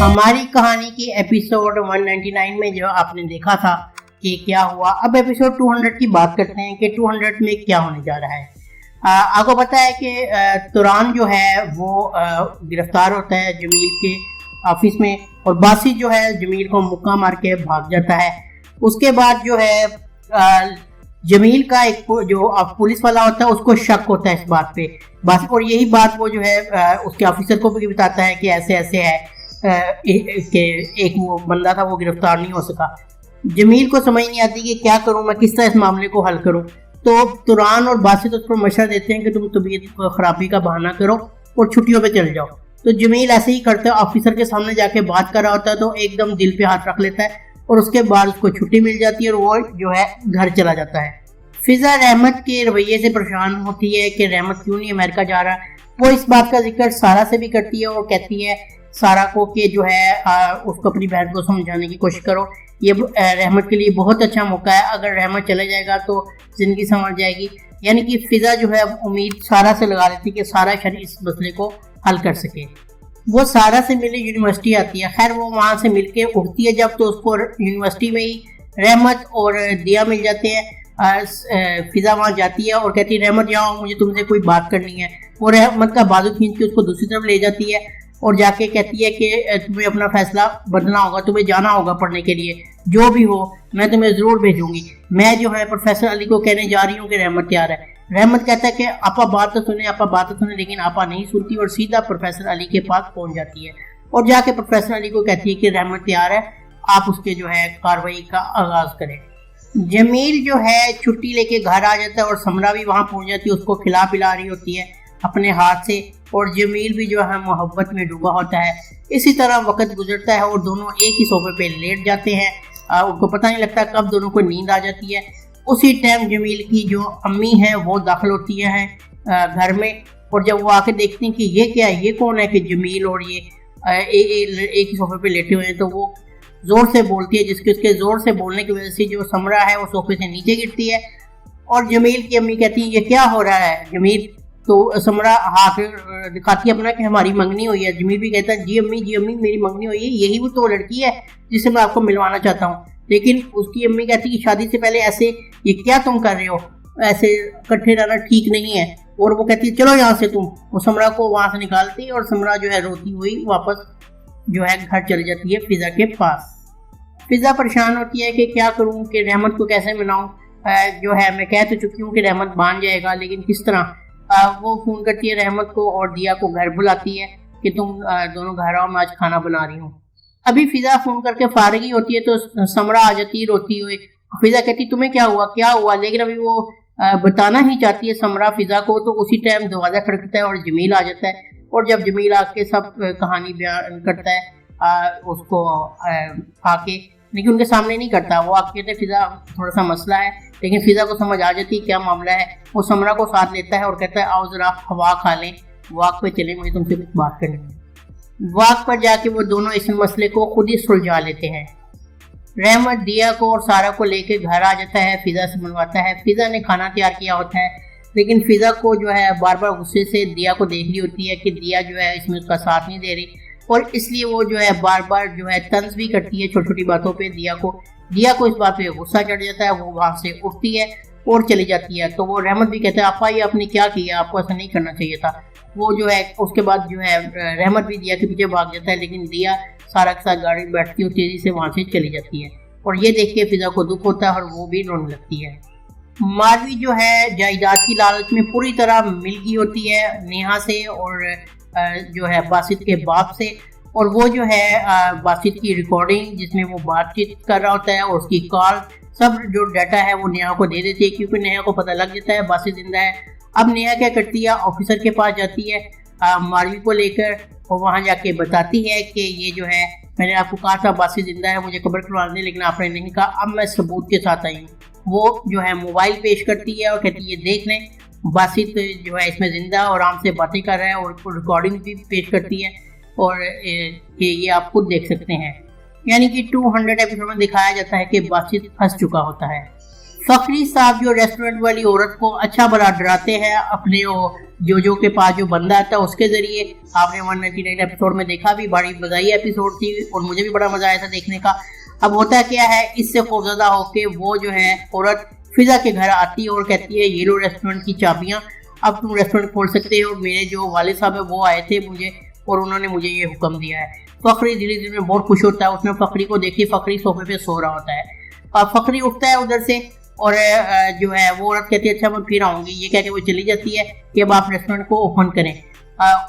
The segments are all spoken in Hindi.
हमारी कहानी की एपिसोड 199 में जो आपने देखा था कि क्या हुआ, अब एपिसोड 200 की बात करते हैं कि 200 में क्या होने जा रहा है। आपको पता है कि तुरान जो है वो गिरफ्तार होता है जमील के ऑफिस में, और बासित जो है जमील को मुक्का मार के भाग जाता है। उसके बाद जो है जमील का एक जो पुलिस वाला होता है उसको शक होता है इस बात पे बस, और यही बात वो जो है उसके ऑफिसर को भी बताता है कि ऐसे ऐसे है कि एक वो बंदा था वो गिरफ्तार नहीं हो सका। जमील को समझ नहीं आती कि क्या करूं मैं, किस तरह इस मामले को हल करूं। तो तुरान और बासित उसको मशवरा देते हैं कि तुम तबीयत खराबी का बहाना करो और छुट्टियों पे चले जाओ। तो जमील ऐसे ही करता है, ऑफिसर के सामने जाके बात कर रहा होता है तो एकदम दिल पे हाथ रख लेता है और उसके बाद उसको छुट्टी मिल जाती है और वो जो है घर चला जाता है। फिजा रहमत के रवैये से परेशान होती है कि रहमत क्यों नहीं अमेरिका जा रहा। वो इस बात का जिक्र सारा से भी करती है और कहती है सारा को कि जो है उसको अपनी बहन को समझाने की कोशिश करो, ये रहमत के लिए बहुत अच्छा मौका है, अगर रहमत चले जाएगा तो ज़िंदगी संवर जाएगी। यानी कि फिजा जो है उम्मीद सारा से लगा लेती है कि सारा शायद इस मसले को हल कर सके। वो सारा से मिलने यूनिवर्सिटी आती है। खैर वो वहाँ से मिल के उठती है जब, तो उसको यूनिवर्सिटी में ही रहमत और दिया मिल जाते हैं। फिजा वहाँ जाती है और कहती है रहमत जाओ, मुझे तुमसे कोई बात करनी है। वो रहमत का बाजू खींच के उसको दूसरी तरफ ले जाती है और जाके कहती है कि तुम्हें अपना फैसला बदलना होगा, तुम्हें जाना होगा पढ़ने के लिए, जो भी हो मैं तुम्हें ज़रूर भेजूंगी। मैं जो है प्रोफेसर अली को कहने जा रही हूँ कि रहमत तैयार है। रहमत कहता है कि आपा बात तो सुने, आपा बात तो सुने, लेकिन आपा नहीं सुनती और सीधा प्रोफेसर अली के पास पहुंच जाती है और जाके प्रोफेसर अली को कहती है कि रहमत तैयार है, आप उसके जो है कार्रवाई का आगाज करें। जमील जो है छुट्टी लेके घर आ जाता है और समरा भी वहाँ पहुंच जाती है, उसको खिला पिला रही होती है अपने हाथ से, और जमील भी जो है मोहब्बत में डूबा होता है। इसी तरह वक्त गुजरता है और दोनों एक ही सोफे पे लेट जाते हैं। उनको पता नहीं लगता कब दोनों को नींद आ जाती है। उसी टाइम जमील की जो अम्मी है वो दाखिल होती है घर में, और जब वो आके देखती हैं कि ये क्या है, ये कौन है, कि जमील और ये एक ही सोफे पे लेटे हुए हैं, तो वो जोर से बोलती है, जिसके उसके जोर से बोलने की वजह से जो समरा है वो सोफे से नीचे गिरती है। और जमील की अम्मी कहती है ये क्या हो रहा है जमील, तो समरा हाथ दिखाती है अपना कि हमारी मंगनी हुई है। जमील भी कहता है जी अम्मी मेरी मंगनी हुई है, यही वो तो लड़की है जिससे मैं आपको मिलवाना चाहता हूँ। लेकिन उसकी अम्मी कहती है कि शादी से पहले ऐसे ये क्या तुम कर रहे हो, ऐसे इकट्ठे रहना ठीक नहीं है। और वो कहती है चलो यहाँ से तुम, वो समरा को वहाँ से निकालती है और समरा जो है रोती हुई वापस जो है घर चली जाती है फिजा के पास। फिजा परेशान होती है कि क्या करूँ, कि रहमत को कैसे मनाऊँ। जो है मैं कह तो चुकी हूँ कि रहमत मान जाएगा, लेकिन किस तरह। वो फ़ोन करती है रहमत को और दिया को घर बुलाती है कि तुम दोनों घर आओ, मैं आज खाना बना रही हूँ। अभी फिजा फ़ोन करके फारगी होती है तो समरा आ जाती है रोती हुई। फिजा कहती तुम्हें क्या हुआ, लेकिन अभी वो बताना ही चाहती है समरा फिजा को, तो उसी टाइम दरवाज़ा खड़कता है और जमील आ जाता है। और जब जमील आके सब कहानी बयान करता है उसको आके, लेकिन उनके सामने नहीं करता, वो आके कहते फिजा थोड़ा सा मसला है, लेकिन फिजा को समझ आ जाती है क्या मामला है। वो समरा को साथ लेता है और कहता है आओ जरा हवा खा लें, वॉक पे चलें, मुझे तुमसे कुछ बात करनी है। वॉक पर जाके वो दोनों इस मसले को खुद ही सुलझा लेते हैं। रहमत दिया को और सारा को लेके घर आ जाता है, फिजा से मिलवाता है। फिजा ने खाना तैयार किया होता है, लेकिन फिजा को जो है बार बार गुस्से से दिया को देख रही होती है कि दिया जो है इसमें उसका साथ नहीं दे रही, और इसलिए वो जो है बार बार जो है तंज भी करती है छोटी छोटी बातों पे दिया को इस बात पे गुस्सा चढ़ जाता है। वो वहाँ से उठती है और चली जाती है। तो वो रहमत भी कहता है आपा ये आपने क्या किया, आपको ऐसा नहीं करना चाहिए था। वो जो है उसके बाद जो है रहमत भी दिया के पीछे भाग जाता है, लेकिन दिया सारा के साथ गाड़ी में बैठती है और तेजी से वहाँ से चली जाती है। और ये देख के फिजा को दुख होता है और वो भी रोने लगती है। मारवी जो है जायदाद की लालच में पूरी तरह मिल गई होती है नेहा से और जो है बासित के बाप से, और वो जो है बासित की रिकॉर्डिंग जिसमें वो बातचीत कर रहा होता है और उसकी कॉल सब जो डाटा है वो नेहा को दे देती है, क्योंकि नेहा को पता लग जाता है बासित जिंदा है। अब नेहा क्या करती है, ऑफिसर के पास जाती है मारवी को लेकर, और वहाँ जाके बताती है कि ये जो है मैंने आपको कहा था बासित जिंदा है, मुझे कब्र करवाने, लेकिन आपने नहीं कहा, अब मैं सबूत के साथ आई हूँ। वो जो है मोबाइल पेश करती है और कहती है देख लें बासित जो है इसमें जिंदा और आराम से बातें कर रहा है, और रिकॉर्डिंग भी पेश करती है और कि ये आप खुद देख सकते हैं। यानी कि 200 एपिसोड में दिखाया जाता है कि बासित फंस चुका होता है। फखरी साहब जो रेस्टोरेंट वाली औरत को अच्छा भला डराते हैं अपने जो के पास जो बंदा आता है उसके जरिए। आपने 199 एपिसोड में देखा भी, बड़ी मज़ाई एपिसोड थी और मुझे भी बड़ा मजा आया था देखने का। अब होता क्या है, इससे खौफजदा होके वो जो है औरत फिजा के घर आती है और कहती है ये लो रेस्टोरेंट की चाबियां, अब तुम रेस्टोरेंट खोल सकते हो। मेरे जो वालिद साहब है वो आए थे मुझे और उन्होंने मुझे ये हुक्म दिया है। फखरी धीरे धीरे में बहुत खुश होता है। उसने फखरी को देखी, फखरी सोफे पे सो रहा होता है और फखरी उठता है उधर से और जो है वो औरत कहती है अच्छा मैं फिर आऊंगी, ये कह के वो चली जाती है कि अब आप रेस्टोरेंट को ओपन करें।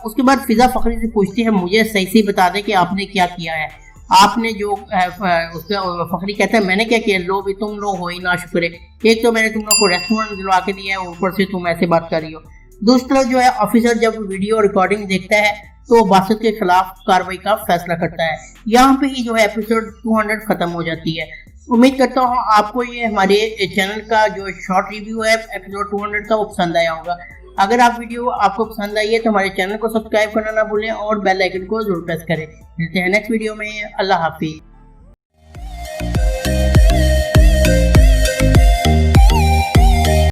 उसके बाद फिजा फखरी से पूछती है मुझे सही से बता दे कि आपने क्या किया है। आपने जो उसका फखरी कहता है मैंने क्या किया, लो भी तुम लोग हो ही ना शुक्र, एक तो मैंने तुम लोग को रेस्टोरेंट दिलवा के दिया है, ऊपर से तुम ऐसे बात कर रही हो। दूसरा जो है ऑफिसर जब वीडियो रिकॉर्डिंग देखता है तो बासत के खिलाफ कार्रवाई का फैसला करता है। यहाँ पे ही जो है एपिसोड 200 खत्म हो जाती है। उम्मीद करता हूँ आपको ये हमारे चैनल का जो शॉर्ट रिव्यू है एपिसोड 200 का वो पसंद आया होगा। अगर आप वीडियो आपको पसंद आई है तो हमारे चैनल को सब्सक्राइब करना ना भूलें और बेल आइकन को जरूर प्रेस करें। मिलते हैं नेक्स्ट वीडियो में। अल्लाह हाफिज।